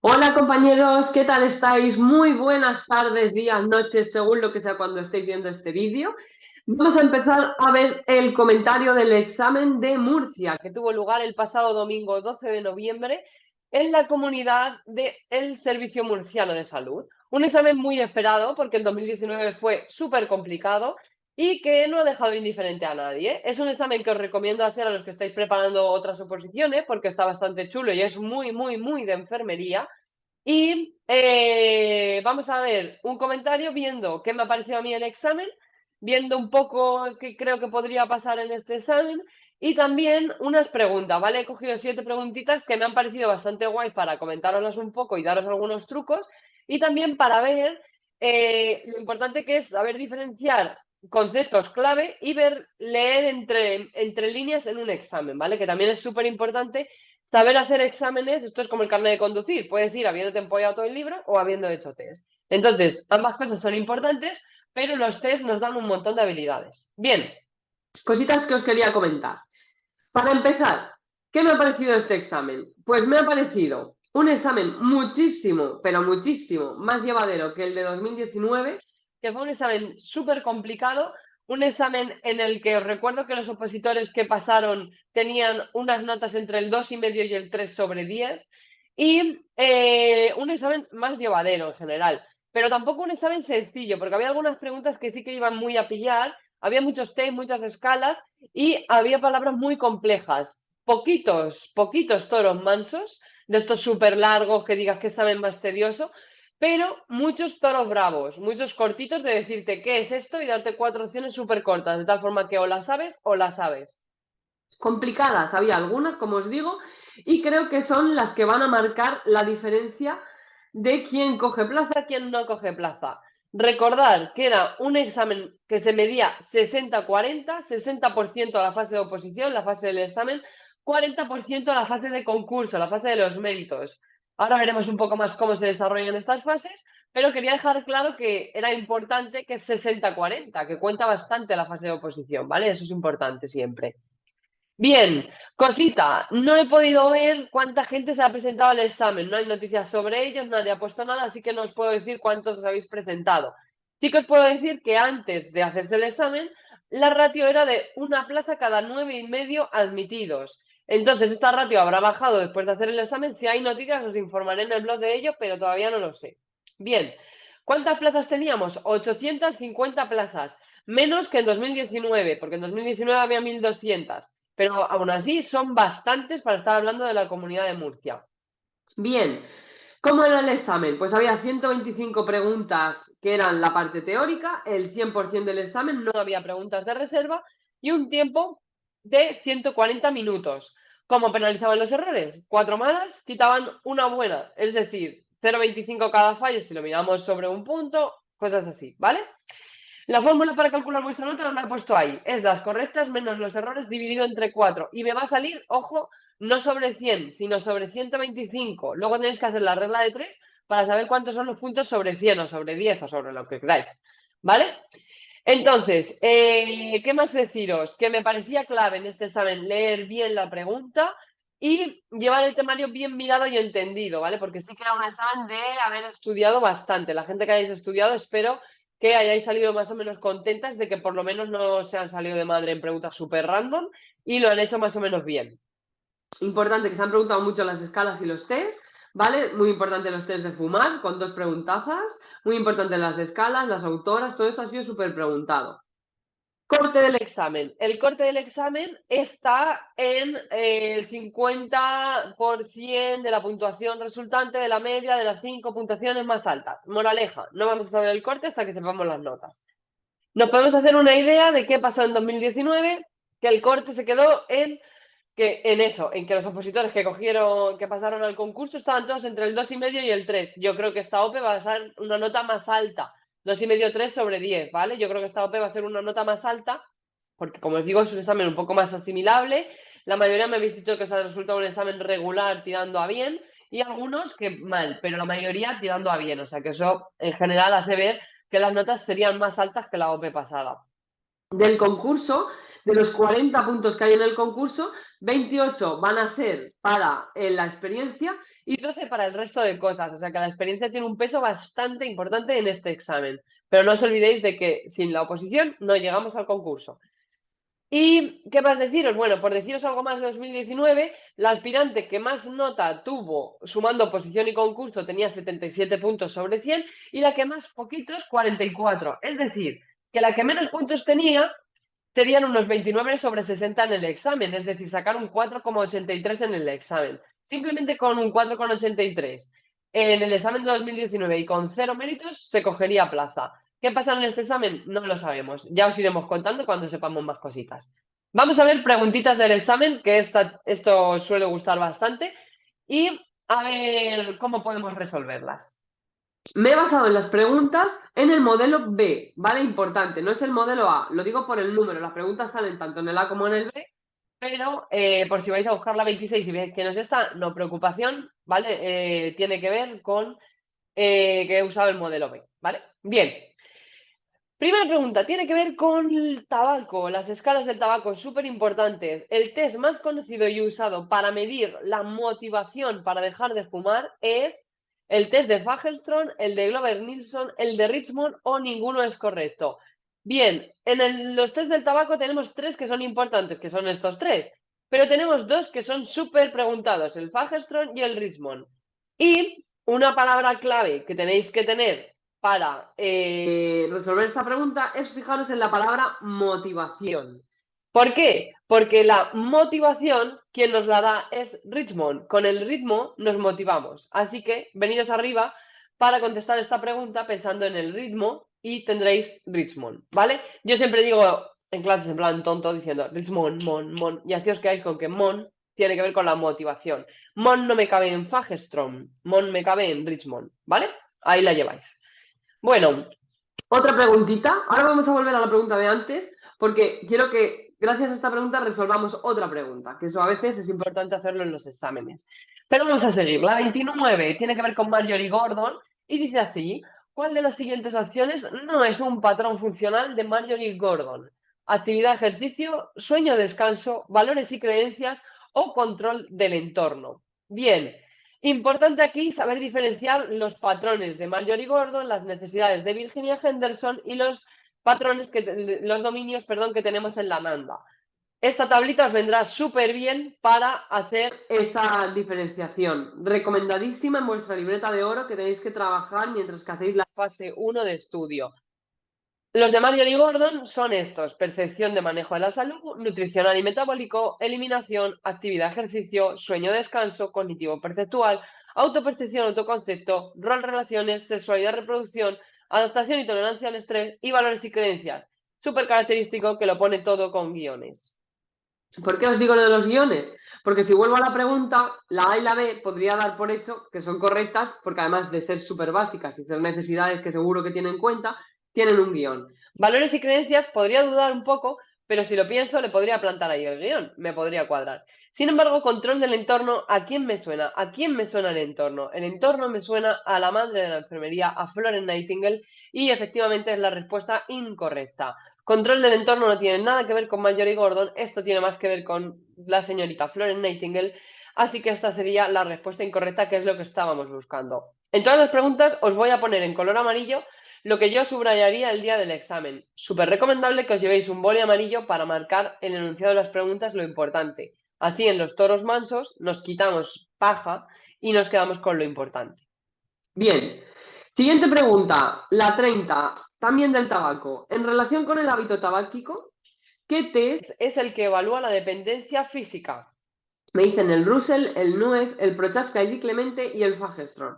Hola compañeros, ¿qué tal estáis? Muy buenas tardes, días, noches, según lo que sea cuando estéis viendo este vídeo. Vamos a empezar a ver el comentario del examen de Murcia, que tuvo lugar el pasado domingo 12 de noviembre en la comunidad del Servicio Murciano de Salud. Un examen muy esperado porque el 2019 fue súper complicado y que no ha dejado indiferente a nadie. Es un examen que os recomiendo hacer a los que estáis preparando otras oposiciones porque está bastante chulo y es muy de enfermería. Y vamos a ver un comentario viendo qué me ha parecido a mí el examen, viendo un poco qué creo que podría pasar en este examen y también unas preguntas, ¿vale? He cogido 7 preguntitas que me han parecido bastante guay para comentaroslas un poco y daros algunos trucos y también para ver lo importante que es saber diferenciar conceptos clave y leer entre líneas en un examen, ¿vale? Que también es súper importante. Saber hacer exámenes, esto es como el carnet de conducir, puedes ir habiéndote empollado todo el libro o habiendo hecho test. Entonces, ambas cosas son importantes, pero los test nos dan un montón de habilidades. Bien, cositas que os quería comentar. Para empezar, ¿qué me ha parecido este examen? Pues me ha parecido un examen muchísimo, pero muchísimo más llevadero que el de 2019, que fue un examen súper complicado, un examen en el que os recuerdo que los opositores que pasaron tenían unas notas entre el 2,5 y el 3 sobre 10, y un examen más llevadero en general, pero tampoco un examen sencillo, porque había algunas preguntas que sí que iban muy a pillar, había muchos test, muchas escalas, y había palabras muy complejas. Poquitos toros mansos, de estos súper largos que digas que saben más tedioso, pero muchos toros bravos, muchos cortitos de decirte qué es esto y darte 4 opciones súper cortas, de tal forma que o la sabes o la sabes. Complicadas, había algunas, como os digo, y creo que son las que van a marcar la diferencia de quién coge plaza, quién no coge plaza. Recordar que era un examen que se medía 60-40, 60% a la fase de oposición, la fase del examen, 40% a la fase de concurso, la fase de los méritos. Ahora veremos un poco más cómo se desarrollan estas fases, pero quería dejar claro que era importante que es 60-40, que cuenta bastante la fase de oposición, ¿vale? Eso es importante siempre. Bien, cosita, no he podido ver cuánta gente se ha presentado al examen, no hay noticias sobre ellos, nadie ha puesto nada, así que no os puedo decir cuántos os habéis presentado. Sí que os puedo decir que antes de hacerse el examen, la ratio era de una plaza cada 9,5 admitidos. Entonces, esta ratio habrá bajado después de hacer el examen. Si hay noticias, os informaré en el blog de ello, pero todavía no lo sé. Bien, ¿cuántas plazas teníamos? 850 plazas, menos que en 2019, porque en 2019 había 1.200. Pero aún así son bastantes para estar hablando de la Comunidad de Murcia. Bien, ¿cómo era el examen? Pues había 125 preguntas que eran la parte teórica, el 100% del examen, no había preguntas de reserva y un tiempo de 140 minutos. ¿Cómo penalizaban los errores? 4 malas quitaban una buena, es decir, 0,25 cada fallo si lo miramos sobre un punto, cosas así, ¿vale? La fórmula para calcular vuestra nota no la he puesto ahí. Es las correctas menos los errores dividido entre 4. Y me va a salir, ojo, no sobre 100, sino sobre 125. Luego tenéis que hacer la regla de 3 para saber cuántos son los puntos sobre 100 o sobre 10 o sobre lo que queráis. ¿Vale? Entonces, ¿qué más deciros? Que me parecía clave en este examen leer bien la pregunta y llevar el temario bien mirado y entendido, ¿vale? Porque sí que era un examen de haber estudiado bastante. La gente que hayáis estudiado, espero que hayáis salido más o menos contentas de que por lo menos no se han salido de madre en preguntas súper random y lo han hecho más o menos bien. Importante que se han preguntado mucho las escalas y los test, ¿vale? Muy importante los test de fumar, con 2 preguntazas. Muy importante las escalas, las autoras, todo esto ha sido súper preguntado. Corte del examen. El corte del examen está en el 50% de la puntuación resultante de la media de las 5 puntuaciones más altas. Moraleja, no vamos a saber el corte hasta que sepamos las notas. Nos podemos hacer una idea de qué pasó en 2019, que el corte se quedó en que los opositores que pasaron al concurso estaban todos entre el 2,5 y el 3. Yo creo que esta OPE va a ser una nota más alta, 2,5, 3 sobre 10, ¿vale? Yo creo que esta OPE va a ser una nota más alta, porque como os digo, es un examen un poco más asimilable. La mayoría me habéis dicho que os ha resultado un examen regular tirando a bien, y algunos que mal, pero la mayoría tirando a bien. O sea que eso en general hace ver que las notas serían más altas que la OPE pasada. Del concurso De los 40 puntos que hay en el concurso, 28 van a ser para la experiencia y 12 para el resto de cosas. O sea que la experiencia tiene un peso bastante importante en este examen. Pero no os olvidéis de que sin la oposición no llegamos al concurso. ¿Y qué más deciros? Bueno, por deciros algo más de 2019, la aspirante que más nota tuvo sumando oposición y concurso tenía 77 puntos sobre 100 y la que más poquitos 44. Es decir, que la que menos puntos tenía serían unos 29 sobre 60 en el examen, es decir, sacar un 4,83 en el examen. Simplemente con un 4,83 en el examen de 2019 y con 0 méritos se cogería plaza. ¿Qué pasa en este examen? No lo sabemos. Ya os iremos contando cuando sepamos más cositas. Vamos a ver preguntitas del examen, que esto os suele gustar bastante, y a ver cómo podemos resolverlas. Me he basado en las preguntas en el modelo B, ¿vale? Importante, no es el modelo A, lo digo por el número, las preguntas salen tanto en el A como en el B, pero por si vais a buscar la 26 y veis que no es esta, no preocupación, ¿vale? Tiene que ver con que he usado el modelo B, ¿vale? Bien. Primera pregunta, tiene que ver con el tabaco, las escalas del tabaco, súper importantes. El test más conocido y usado para medir la motivación para dejar de fumar es el test de Fagerström, el de Glover-Nilsson, el de Richmond o ninguno es correcto. Bien, en los test del tabaco tenemos 3 que son importantes, que son estos 3, pero tenemos 2 que son súper preguntados, el Fagerström y el Richmond. Y una palabra clave que tenéis que tener para resolver esta pregunta es fijaros en la palabra motivación. ¿Por qué? Porque la motivación, quien nos la da es Richmond. Con el ritmo nos motivamos. Así que veniros arriba para contestar esta pregunta pensando en el ritmo y tendréis Richmond, ¿vale? Yo siempre digo en clases en plan tonto diciendo Richmond, mon, y así os quedáis con que mon tiene que ver con la motivación. Mon no me cabe en Fagerström, mon me cabe en Richmond, ¿vale? Ahí la lleváis. Bueno, otra preguntita. Ahora vamos a volver a la pregunta de antes, porque quiero que, gracias a esta pregunta, resolvamos otra pregunta, que eso a veces es importante hacerlo en los exámenes. Pero vamos a seguir. La 29 tiene que ver con Marjorie Gordon y dice así: ¿cuál de las siguientes acciones no es un patrón funcional de Marjorie Gordon? Actividad, ejercicio, sueño, descanso, valores y creencias o control del entorno. Bien. Importante aquí saber diferenciar los patrones de Marjorie Gordon, las necesidades de Virginia Henderson y los patrones los dominios, perdón, que tenemos en la Nanda. Esta tablita os vendrá súper bien para hacer esa diferenciación. Recomendadísima en vuestra libreta de oro que tenéis que trabajar mientras que hacéis la fase 1 de estudio. Los de Marjorie Gordon son estos: percepción de manejo de la salud, nutricional y metabólico, eliminación, actividad, ejercicio, sueño, descanso, cognitivo perceptual, autopercepción, autoconcepto, rol, relaciones, sexualidad, reproducción, adaptación y tolerancia al estrés y valores y creencias. Súper característico que lo pone todo con guiones. ¿Por qué os digo lo de los guiones? Porque si vuelvo a la pregunta, la A y la B podría dar por hecho que son correctas, porque además de ser súper básicas y ser necesidades que seguro que tienen en cuenta, tienen un guión. Valores y creencias podría dudar un poco, pero si lo pienso le podría plantar ahí el guión, me podría cuadrar. Sin embargo, control del entorno, ¿a quién me suena? ¿A quién me suena el entorno? El entorno me suena a la madre de la enfermería, a Florence Nightingale, y efectivamente es la respuesta incorrecta. Control del entorno no tiene nada que ver con Marjorie Gordon, esto tiene más que ver con la señorita Florence Nightingale, así que esta sería la respuesta incorrecta, que es lo que estábamos buscando. En todas las preguntas os voy a poner en color amarillo lo que yo subrayaría el día del examen. Súper recomendable que os llevéis un boli amarillo para marcar el enunciado de las preguntas lo importante. Así en los toros mansos nos quitamos paja y nos quedamos con lo importante. Bien, siguiente pregunta, la 30, también del tabaco. En relación con el hábito tabáquico, ¿qué test es el que evalúa la dependencia física? Me dicen el Russell, el Nuez, el Prochaska y Di Clemente y el Fagerström.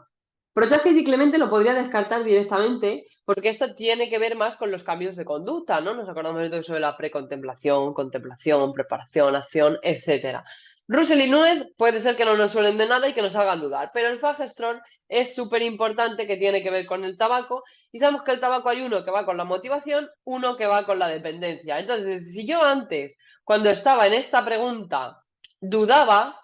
Prochaska y Di Clemente lo podría descartar directamente porque esto tiene que ver más con los cambios de conducta, ¿no? Nos acordamos de todo eso de la precontemplación, contemplación, preparación, acción, etcétera. Russell y Nuez puede ser que no nos suelen de nada y que nos hagan dudar, pero el Fagerström es súper importante, que tiene que ver con el tabaco, y sabemos que el tabaco hay uno que va con la motivación, uno que va con la dependencia. Entonces, si yo antes, cuando estaba en esta pregunta, dudaba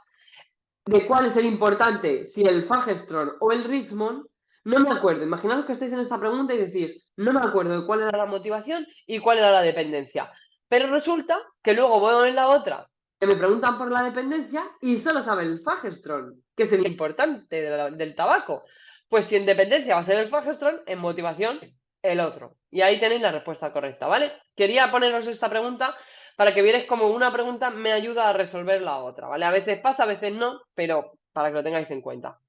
de cuál es el importante, si el Fagerström o el Richmond, no me acuerdo. Imaginaos que estáis en esta pregunta y decís, no me acuerdo de cuál era la motivación y cuál era la dependencia. Pero resulta que luego voy en la otra, que me preguntan por la dependencia y solo sabe el fagestrol, que es el importante del tabaco. Pues si en dependencia va a ser el fagestrol, en motivación el otro. Y ahí tenéis la respuesta correcta, ¿vale? Quería poneros esta pregunta para que vierais cómo una pregunta me ayuda a resolver la otra, ¿vale? A veces pasa, a veces no, pero para que lo tengáis en cuenta.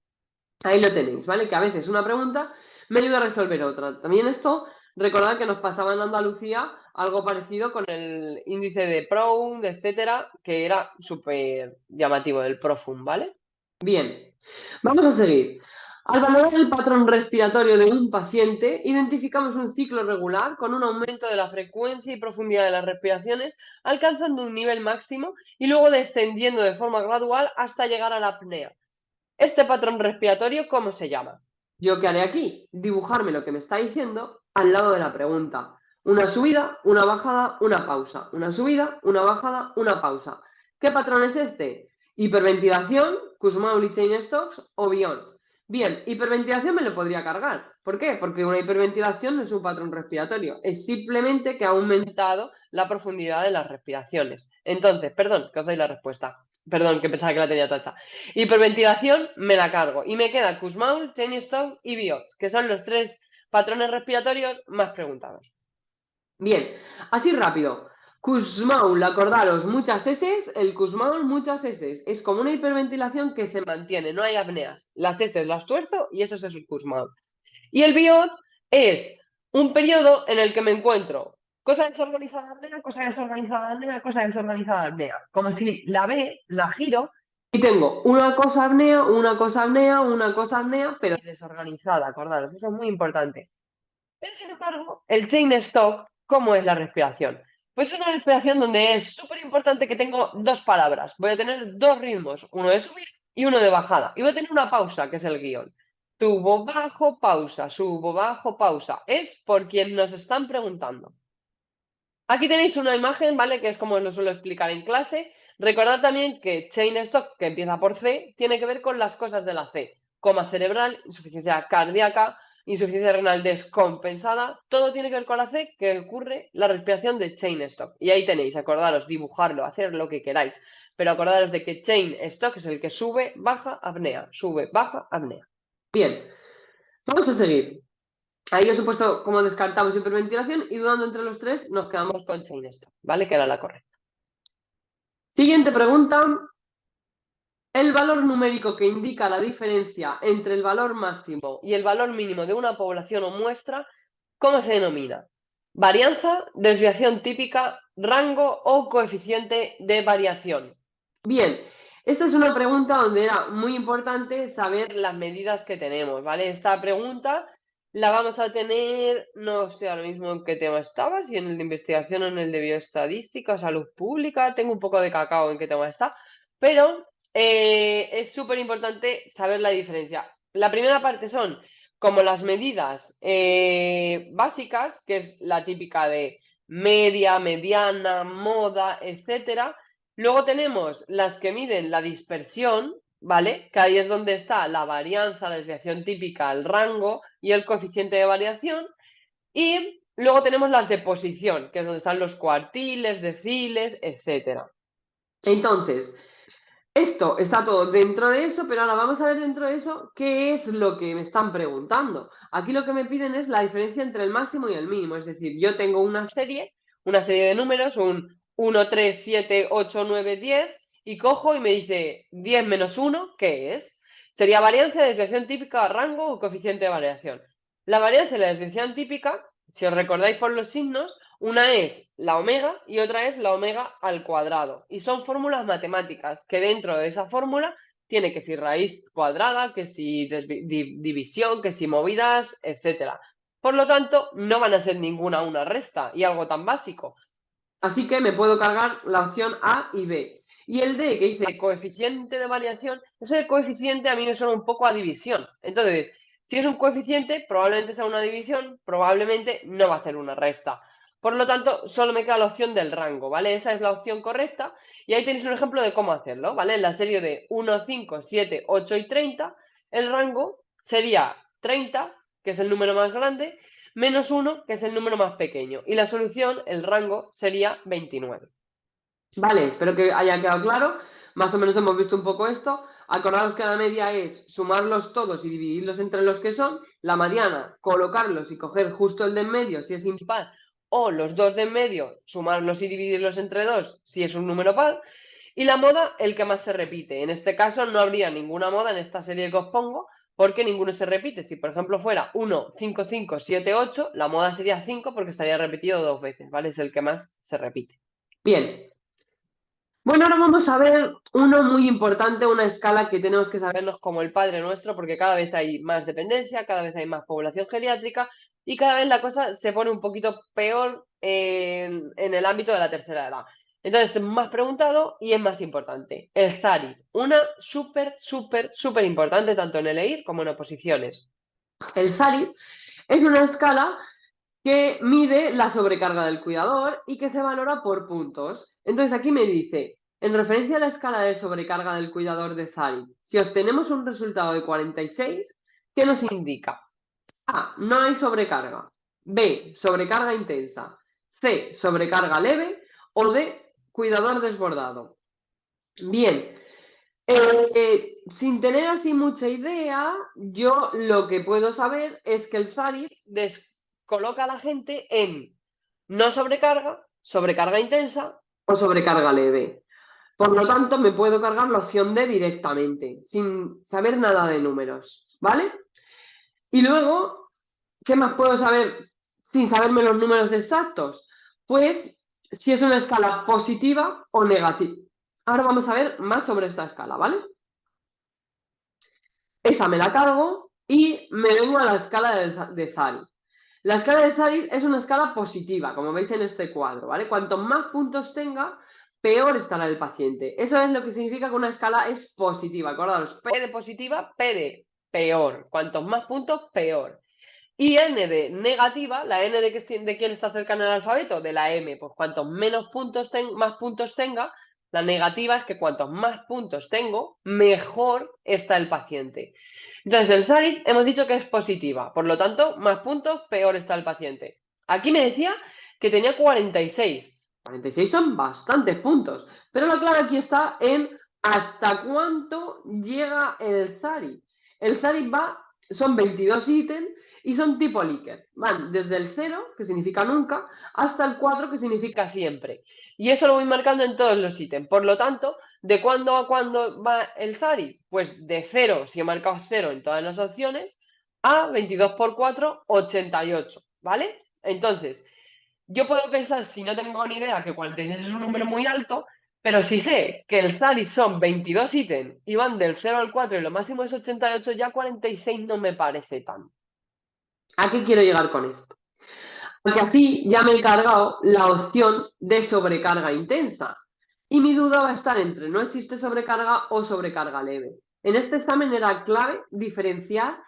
Ahí lo tenéis, ¿vale? Que a veces una pregunta me ayuda a resolver otra. También esto, recordad que nos pasaba en Andalucía algo parecido con el índice de Proud, etcétera, que era súper llamativo, del Profund, ¿vale? Bien, vamos a seguir. Al valorar el patrón respiratorio de un paciente, identificamos un ciclo regular con un aumento de la frecuencia y profundidad de las respiraciones, alcanzando un nivel máximo y luego descendiendo de forma gradual hasta llegar a la apnea. Este patrón respiratorio, ¿cómo se llama? ¿Yo qué haré aquí? Dibujarme lo que me está diciendo al lado de la pregunta. Una subida, una bajada, una pausa. Una subida, una bajada, una pausa. ¿Qué patrón es este? Hiperventilación, Kussmaul y Cheyne-Stokes o Beyond. Bien, hiperventilación me lo podría cargar. ¿Por qué? Porque una hiperventilación no es un patrón respiratorio, es simplemente que ha aumentado la profundidad de las respiraciones. Entonces, perdón, que os doy la respuesta. Perdón, que pensaba que la tenía tacha. Hiperventilación me la cargo y me queda Kussmaul, Cheyne-Stokes y Biots, que son los 3 patrones respiratorios más preguntados. Bien, así rápido. Kussmaul, acordaros, muchas S, el Kussmaul, muchas S. Es como una hiperventilación que se mantiene, no hay apneas. Las S las tuerzo y eso es el Kussmaul. Y el Biot es un periodo en el que me encuentro cosa desorganizada apnea, cosa desorganizada apnea, cosa desorganizada apnea. Como si la B la giro y tengo una cosa apnea, una cosa apnea, una cosa apnea, pero desorganizada, acordaros, eso es muy importante. Pero sin embargo, el chain stock, ¿cómo es la respiración? Pues es una respiración donde es súper importante que tengo 2 palabras. Voy a tener 2 ritmos, uno de subida y uno de bajada. Y voy a tener una pausa, que es el guión. Subo, bajo, pausa, subo, bajo, pausa. Es por quien nos están preguntando. Aquí tenéis una imagen, ¿vale? Que es como os lo suelo explicar en clase. Recordad también que chain stock, que empieza por C, tiene que ver con las cosas de la C. Coma cerebral, insuficiencia cardíaca, insuficiencia renal descompensada. Todo tiene que ver con la C, que ocurre la respiración de chain stock. Y ahí tenéis, acordaros, dibujarlo, hacer lo que queráis. Pero acordaros de que chain stock es el que sube, baja, apnea. Sube, baja, apnea. Bien, vamos a seguir. Ahí os he puesto cómo descartamos hiperventilación y dudando entre los 3 nos quedamos con chain stock, ¿vale? Que era la correcta. Siguiente pregunta. El valor numérico que indica la diferencia entre el valor máximo y el valor mínimo de una población o muestra, ¿cómo se denomina? Varianza, desviación típica, rango o coeficiente de variación. Bien, esta es una pregunta donde era muy importante saber las medidas que tenemos, ¿vale? Esta pregunta la vamos a tener, no sé ahora mismo en qué tema estaba, si en el de investigación o en el de bioestadística o salud pública, tengo un poco de cacao en qué tema está, pero es súper importante saber la diferencia. La primera parte son como las medidas básicas, que es la típica de media, mediana, moda, etcétera. Luego tenemos las que miden la dispersión, ¿vale? Que ahí es donde está la varianza, la desviación típica, el rango y el coeficiente de variación. Y luego tenemos las de posición, que es donde están los cuartiles, deciles, etcétera. Entonces, esto está todo dentro de eso, pero ahora vamos a ver dentro de eso qué es lo que me están preguntando. Aquí lo que me piden es la diferencia entre el máximo y el mínimo. Es decir, yo tengo una serie de números, un 1, 3, 7, 8, 9, 10, y cojo y me dice 10 menos 1, ¿qué es? Sería varianza, desviación típica, rango o coeficiente de variación. La varianza y la desviación típica, si os recordáis por los signos, una es la omega y otra es la omega al cuadrado. Y son fórmulas matemáticas que dentro de esa fórmula tiene que si raíz cuadrada, que si división, que si movidas, etc. Por lo tanto, no van a ser ninguna una resta y algo tan básico. Así que me puedo cargar la opción A y B. Y el D, que dice coeficiente de variación, ese coeficiente a mí me suena un poco a división. Entonces, si es un coeficiente, probablemente sea una división, probablemente no va a ser una resta. Por lo tanto, solo me queda la opción del rango, ¿vale? Esa es la opción correcta. Y ahí tenéis un ejemplo de cómo hacerlo, ¿vale? En la serie de 1, 5, 7, 8 y 30, el rango sería 30, que es el número más grande, menos 1, que es el número más pequeño. Y la solución, el rango, sería 29. Vale, espero que haya quedado claro. Más o menos hemos visto un poco esto. Acordaos que la media es sumarlos todos y dividirlos entre los que son. La mediana, colocarlos y coger justo el de en medio si es impar. O los dos de en medio, sumarlos y dividirlos entre dos si es un número par. Y la moda, el que más se repite. En este caso no habría ninguna moda en esta serie que os pongo, porque ninguno se repite. Si por ejemplo fuera 1, 5, 5, 7, 8, la moda sería 5 porque estaría repetido 2 veces, ¿vale? Es el que más se repite. Bien. Bueno, ahora vamos a ver uno muy importante, una escala que tenemos que sabernos como el Padre Nuestro, porque cada vez hay más dependencia, cada vez hay más población geriátrica y cada vez la cosa se pone un poquito peor en el ámbito de la tercera edad. Entonces, es más preguntado y es más importante. El ZARI, una súper importante tanto en el EIR como en oposiciones. El ZARI es una escala que mide la sobrecarga del cuidador y que se valora por puntos. Entonces aquí me dice, en referencia a la escala de sobrecarga del cuidador de ZARI, si obtenemos un resultado de 46, ¿qué nos indica? A, no hay sobrecarga. B, sobrecarga intensa. C, sobrecarga leve. O D, cuidador desbordado. Bien, sin tener así mucha idea, yo lo que puedo saber es que el ZARI coloca a la gente en no sobrecarga, sobrecarga intensa o sobrecarga leve. Por lo tanto, me puedo cargar la opción D directamente, sin saber nada de números, ¿vale? Y luego, ¿qué más puedo saber sin saberme los números exactos? Pues si es una escala positiva o negativa. Ahora vamos a ver más sobre esta escala, ¿vale? Esa me la cargo y me vengo a la escala de ZARI. La escala de ZARI es una escala positiva, como veis en este cuadro, ¿vale? Cuanto más puntos tenga, peor estará el paciente. Eso es lo que significa que una escala es positiva. Acordaos, P de positiva, P de peor. Cuantos más puntos, peor. Y N de negativa, la N de quién está cercana al alfabeto, de la M. Pues cuantos menos puntos más puntos tenga, la negativa es que cuantos más puntos tengo, mejor está el paciente. Entonces, el ZARI hemos dicho que es positiva, por lo tanto, más puntos, peor está el paciente. Aquí me decía que tenía 46. 46 son bastantes puntos, pero la clave aquí está en hasta cuánto llega el ZARI. El ZARI son 22 ítems y son tipo Likert. Van desde el 0, que significa nunca, hasta el 4, que significa siempre. Y eso lo voy marcando en todos los ítems. Por lo tanto, ¿de cuándo a cuándo va el ZARI? Pues de 0, si he marcado 0 en todas las opciones, a 22 por 4, 88, ¿vale? Entonces, yo puedo pensar, si no tengo ni idea, que 46 es un número muy alto, pero si sé que el ZARI son 22 ítems y van del 0 al 4 y lo máximo es 88, ya 46 no me parece tanto. ¿A qué quiero llegar con esto? Porque así ya me he cargado la opción de sobrecarga intensa. Y mi duda va a estar entre no existe sobrecarga o sobrecarga leve. En este examen era clave diferenciar,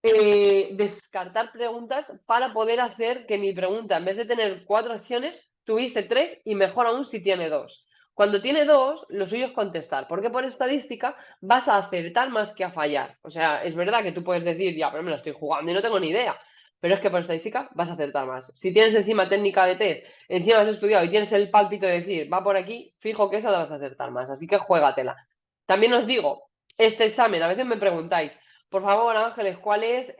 descartar preguntas para poder hacer que mi pregunta, en vez de tener 4 opciones, tuviese 3 y mejor aún si tiene 2. Cuando tiene 2, lo suyo es contestar, porque por estadística vas a acertar más que a fallar. O sea, es verdad que tú puedes decir, ya, pero me lo estoy jugando y no tengo ni idea. Pero es que por estadística vas a acertar más. Si tienes encima técnica de test, encima has estudiado y tienes el pálpito de decir, va por aquí, fijo que esa la vas a acertar más. Así que juégatela. También os digo, este examen, a veces me preguntáis, por favor, Ángeles, ¿cuál es?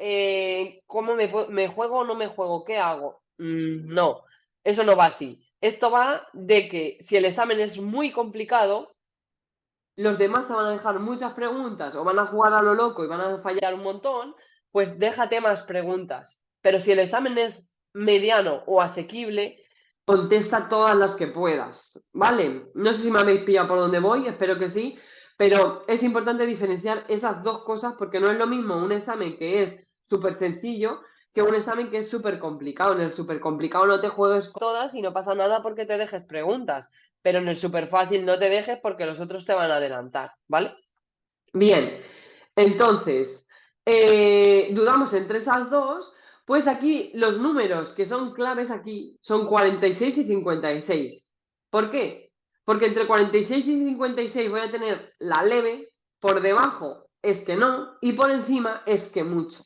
¿Cómo me juego o no me juego? ¿Qué hago? No, eso no va así. Esto va de que si el examen es muy complicado, los demás se van a dejar muchas preguntas o van a jugar a lo loco y van a fallar un montón, pues déjate más preguntas. Pero si el examen es mediano o asequible, contesta todas las que puedas, ¿vale? No sé si me habéis pillado por dónde voy, espero que sí, pero es importante diferenciar esas dos cosas porque no es lo mismo un examen que es súper sencillo que un examen que es súper complicado. En el súper complicado no te juegues todas y no pasa nada porque te dejes preguntas, pero en el súper fácil no te dejes porque los otros te van a adelantar, ¿vale? Bien, entonces, dudamos entre esas dos, pues aquí los números que son claves aquí son 46 y 56. ¿Por qué? Porque entre 46 y 56 voy a tener la leve, por debajo es que no, y por encima es que mucho.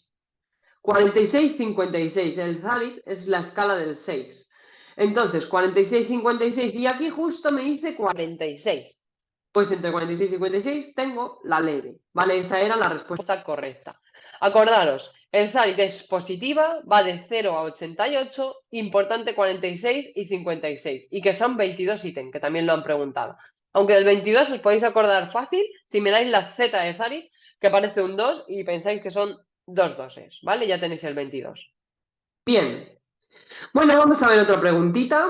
46, 56. El Zarit es la escala del 6. Entonces, 46, 56. Y aquí justo me dice 46. Pues entre 46 y 56 tengo la leve, ¿vale? Esa era la respuesta correcta. Acordaros, el Zarit es positiva, va de 0 a 88, importante 46 y 56, y que son 22 ítems, que también lo han preguntado. Aunque del 22 os podéis acordar fácil si miráis la Z de Zarit, que parece un 2 y pensáis que son dos doses, ¿vale? Ya tenéis el 22. Bien, bueno, vamos a ver otra preguntita.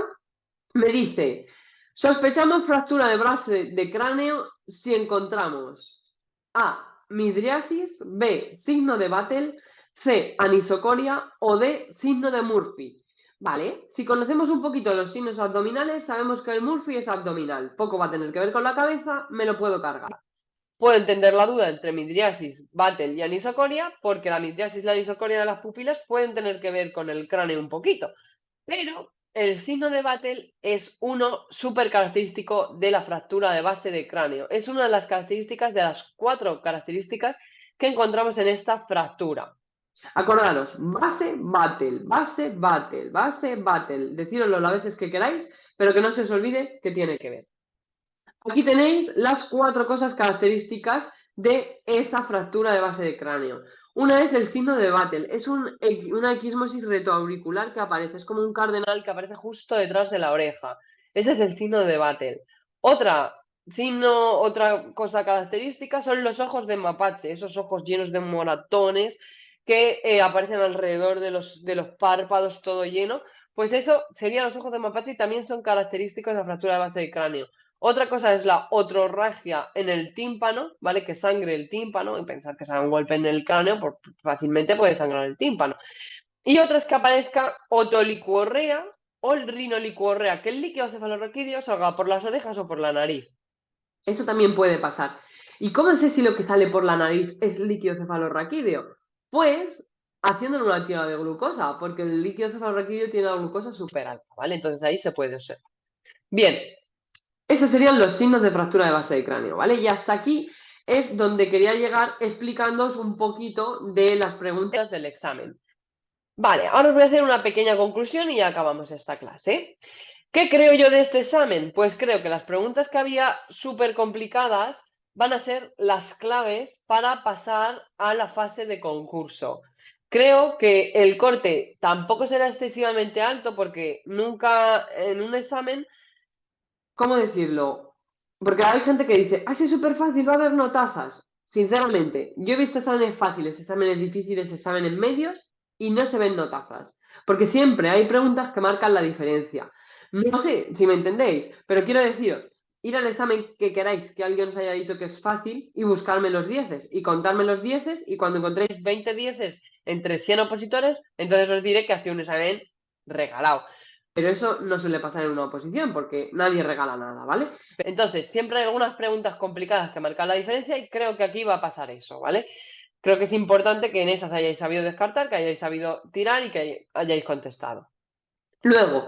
Me dice, sospechamos fractura de base de cráneo si encontramos A, midriasis, B, signo de Battle, C, anisocoria o D, signo de Murphy. Vale, si conocemos un poquito los signos abdominales, sabemos que el Murphy es abdominal. Poco va a tener que ver con la cabeza, me lo puedo cargar. Puedo entender la duda entre midriasis, Battle y anisocoria, porque la midriasis y la anisocoria de las pupilas pueden tener que ver con el cráneo un poquito. Pero el signo de Battle es uno súper característico de la fractura de base de cráneo. Es una de las características, de las 4 características que encontramos en esta fractura. Acordaros, base, Battle, base, Battle, base, Battle. Decíroslo las veces que queráis, pero que no se os olvide que tiene que ver. Aquí tenéis las 4 cosas características de esa fractura de base de cráneo. Una es el signo de Battle, es una equismosis retroauricular que aparece, es como un cardenal que aparece justo detrás de la oreja. Ese es el signo de Battle. Otra cosa característica son los ojos de mapache, esos ojos llenos de moratones que aparecen alrededor de los párpados, todo lleno. Pues eso serían los ojos de mapache y también son característicos de la fractura de base de cráneo. Otra cosa es la otorragia en el tímpano, ¿vale? Que sangre el tímpano, y pensar que se da un golpe en el cráneo, fácilmente puede sangrar el tímpano. Y otra es que aparezca otolicuorrea o el rinolicuorrea, que el líquido cefalorraquídeo salga por las orejas o por la nariz. Eso también puede pasar. ¿Y cómo sé si lo que sale por la nariz es líquido cefalorraquídeo? Pues haciendo una tira de glucosa, porque el líquido cefalorraquídeo tiene la glucosa súper alta, ¿vale? Entonces ahí se puede observar. Bien, esos serían los signos de fractura de base de cráneo, ¿vale? Y hasta aquí es donde quería llegar explicándoos un poquito de las preguntas del examen. Vale, ahora os voy a hacer una pequeña conclusión y ya acabamos esta clase. ¿Qué creo yo de este examen? Pues creo que las preguntas que había súper complicadas van a ser las claves para pasar a la fase de concurso. Creo que el corte tampoco será excesivamente alto porque nunca en un examen, ¿cómo decirlo? Porque hay gente que dice, ah, sí, es súper fácil, va a haber notazas. Sinceramente, yo he visto exámenes fáciles, exámenes difíciles, exámenes medios y no se ven notazas. Porque siempre hay preguntas que marcan la diferencia. No sé si me entendéis, pero quiero deciros, ir al examen que queráis, que alguien os haya dicho que es fácil y buscarme los dieces y contarme los dieces y cuando encontréis 20 dieces entre 100 opositores, entonces os diré que ha sido un examen regalado. Pero eso no suele pasar en una oposición porque nadie regala nada, ¿vale? Entonces, siempre hay algunas preguntas complicadas que marcan la diferencia y creo que aquí va a pasar eso, ¿vale? Creo que es importante que en esas hayáis sabido descartar, que hayáis sabido tirar y que hayáis contestado. Luego,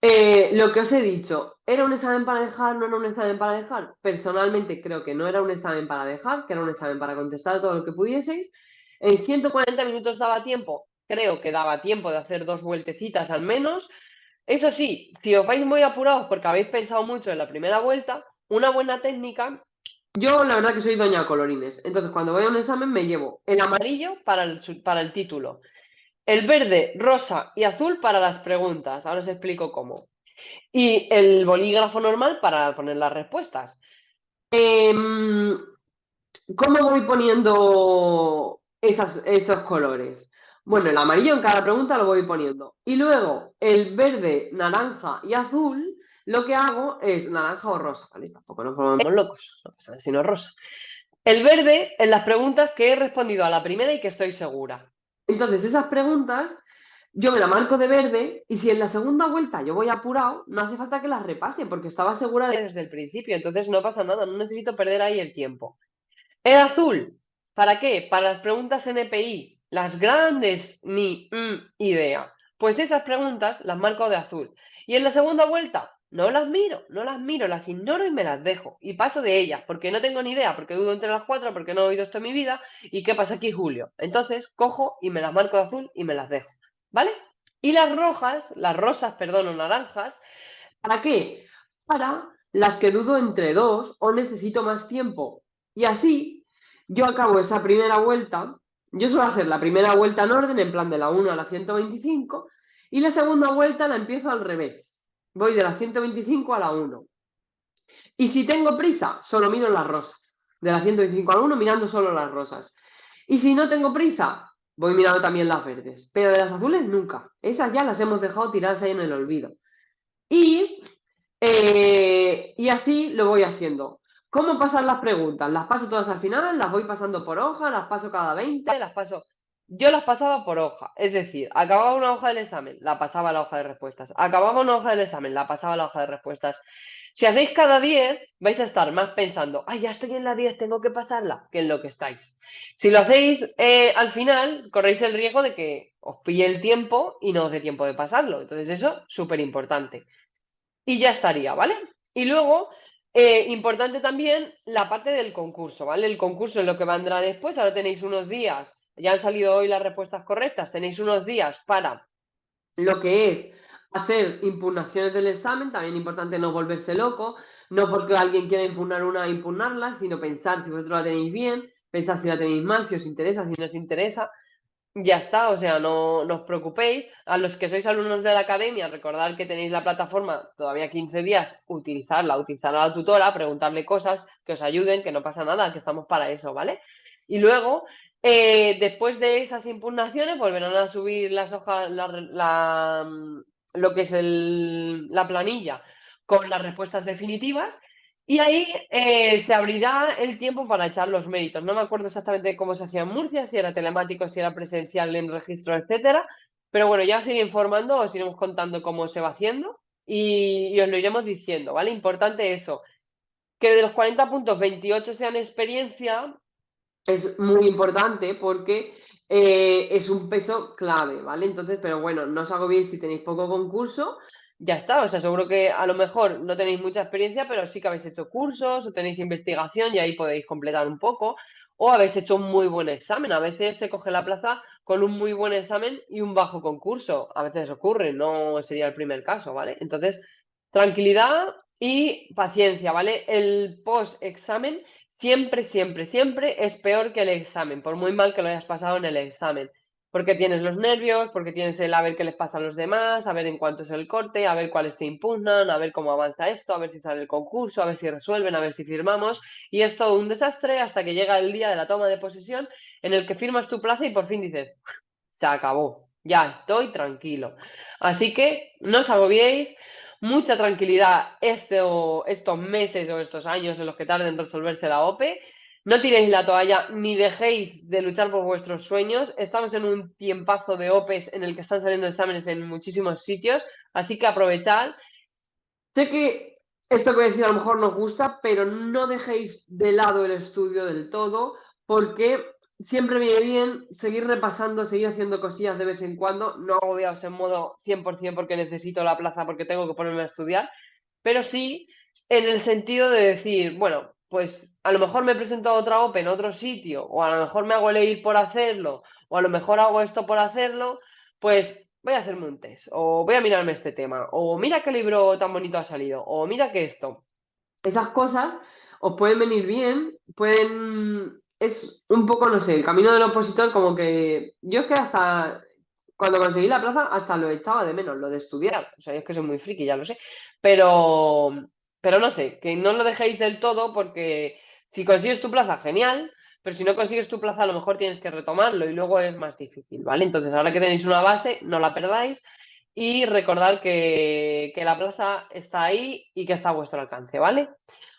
lo que os he dicho, ¿era un examen para dejar? ¿No era un examen para dejar? Personalmente creo que no era un examen para dejar, que era un examen para contestar todo lo que pudieseis. En 140 minutos daba tiempo, creo que daba tiempo de hacer 2 vueltecitas al menos. Eso sí, si os vais muy apurados porque habéis pensado mucho en la primera vuelta, una buena técnica. Yo la verdad que soy doña colorines, entonces cuando voy a un examen me llevo el amarillo para el título, el verde, rosa y azul para las preguntas, ahora os explico cómo, y el bolígrafo normal para poner las respuestas. ¿Cómo voy poniendo esos colores? Bueno, el amarillo en cada pregunta lo voy poniendo. Y luego el verde, naranja y azul, lo que hago es naranja o rosa, ¿vale? Tampoco nos volvamos locos, no pasa nada sino rosa. El verde en las preguntas que he respondido a la primera y que estoy segura. Entonces, esas preguntas yo me la marco de verde y si en la segunda vuelta yo voy apurado, no hace falta que las repase porque estaba segura desde el principio, entonces no pasa nada, no necesito perder ahí el tiempo. El azul, ¿para qué? Para las preguntas NPI, las grandes ni idea. Pues esas preguntas las marco de azul. Y en la segunda vuelta, no las miro, las ignoro y me las dejo. Y paso de ellas, porque no tengo ni idea, porque dudo entre las cuatro, porque no he oído esto en mi vida. ¿Y qué pasa aquí, Julio? Entonces cojo y me las marco de azul y me las dejo, ¿vale? Y las rosas, perdón, o naranjas, ¿para qué? Para las que dudo entre dos o necesito más tiempo. Y así yo acabo esa primera vuelta. Yo suelo hacer la primera vuelta en orden, en plan de la 1 a la 125, y la segunda vuelta la empiezo al revés. Voy de la 125 a la 1. Y si tengo prisa, solo miro las rosas. De la 125 a la 1 mirando solo las rosas. Y si no tengo prisa, voy mirando también las verdes. Pero de las azules nunca. Esas ya las hemos dejado tiradas ahí en el olvido. Y así lo voy haciendo. ¿Cómo pasan las preguntas? ¿Las paso todas al final? ¿Las voy pasando por hoja? ¿Las paso cada 20? ¿Las paso...? Yo las pasaba por hoja, es decir, acababa una hoja del examen, la pasaba a la hoja de respuestas. Acababa una hoja del examen, la pasaba a la hoja de respuestas. Si hacéis cada 10, vais a estar más pensando, ay, ya estoy en la 10, tengo que pasarla, que en lo que estáis. Si lo hacéis al final, corréis el riesgo de que os pille el tiempo y no os dé tiempo de pasarlo. Entonces eso, súper importante. Y ya estaría, ¿vale? Y luego, importante también la parte del concurso, ¿vale? El concurso es lo que vendrá después. Ahora tenéis unos días, ya han salido hoy las respuestas correctas, tenéis unos días para lo que es hacer impugnaciones del examen. También importante no volverse loco, no porque alguien quiera impugnar una, impugnarla, sino pensar si vosotros la tenéis bien, pensar si la tenéis mal, si os interesa, si no os interesa. Ya está, o sea, no os preocupéis. A los que sois alumnos de la academia, recordad que tenéis la plataforma todavía 15 días, utilizar a la tutora, preguntarle cosas que os ayuden, que no pasa nada, que estamos para eso, ¿vale? Y luego, después de esas impugnaciones, volverán a subir las hojas, lo que es la planilla con las respuestas definitivas. Y ahí se abrirá el tiempo para echar los méritos. No me acuerdo exactamente cómo se hacía en Murcia, si era telemático, si era presencial en registro, etcétera. Pero bueno, ya os iré informando, os iremos contando cómo se va haciendo y os lo iremos diciendo, ¿vale? Importante eso, que de los 40 puntos, 28 sean experiencia, es muy importante porque es un peso clave, ¿vale? Entonces, pero bueno, no os agobiéis si tenéis poco concurso, ya está. O sea, seguro que a lo mejor no tenéis mucha experiencia, pero sí que habéis hecho cursos o tenéis investigación y ahí podéis completar un poco. O habéis hecho un muy buen examen. A veces se coge la plaza con un muy buen examen y un bajo concurso. A veces ocurre, no sería el primer caso, ¿vale? Entonces, tranquilidad y paciencia, ¿vale? El post-examen siempre, siempre, siempre es peor que el examen, por muy mal que lo hayas pasado en el examen. Porque tienes los nervios, porque tienes el a ver qué les pasa a los demás, a ver en cuánto es el corte, a ver cuáles se impugnan, a ver cómo avanza esto, a ver si sale el concurso, a ver si resuelven, a ver si firmamos. Y es todo un desastre hasta que llega el día de la toma de posesión en el que firmas tu plaza y por fin dices, se acabó, ya estoy tranquilo. Así que no os agobiéis, mucha tranquilidad estos meses o estos años en los que tarden en resolverse la OPE. No tiréis la toalla ni dejéis de luchar por vuestros sueños. Estamos en un tiempazo de OPEs en el que están saliendo exámenes en muchísimos sitios, así que aprovechad. Sé que esto que voy a decir a lo mejor nos gusta, pero no dejéis de lado el estudio del todo, porque siempre viene bien seguir repasando, seguir haciendo cosillas de vez en cuando, no agobiados en modo 100% porque necesito la plaza, porque tengo que ponerme a estudiar, pero sí en el sentido de decir, bueno, pues a lo mejor me presento a otra OPE en otro sitio, o a lo mejor me hago el ir por hacerlo, o a lo mejor hago esto por hacerlo, pues voy a hacerme un test, o voy a mirarme este tema, o mira qué libro tan bonito ha salido, o mira que esto. Esas cosas os pueden venir bien, pueden... Es un poco, no sé, el camino del opositor como que... Yo es que hasta cuando conseguí la plaza hasta lo echaba de menos, lo de estudiar. O sea, yo es que soy muy friki, ya lo sé. Pero, pero no sé, que no lo dejéis del todo porque si consigues tu plaza, genial, pero si no consigues tu plaza, a lo mejor tienes que retomarlo y luego es más difícil, ¿vale? Entonces, ahora que tenéis una base, no la perdáis y recordar que la plaza está ahí y que está a vuestro alcance, ¿vale?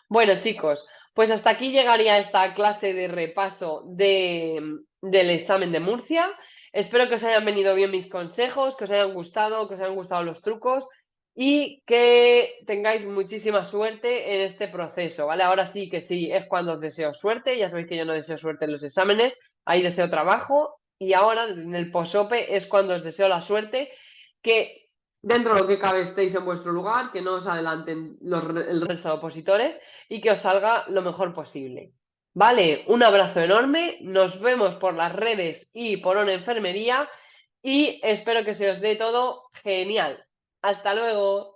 Bueno, chicos, pues hasta aquí llegaría esta clase de repaso del examen de Murcia. Espero que os hayan venido bien mis consejos, que os hayan gustado, que os hayan gustado los trucos y que tengáis muchísima suerte en este proceso, ¿vale? Ahora sí que sí, es cuando os deseo suerte. Ya sabéis que yo no deseo suerte en los exámenes, ahí deseo trabajo y ahora en el posope es cuando os deseo la suerte, que dentro de lo que cabe estéis en vuestro lugar, que no os adelanten el resto de opositores y que os salga lo mejor posible. Vale, un abrazo enorme, nos vemos por las redes y por una enfermería y espero que se os dé todo genial. Hasta luego.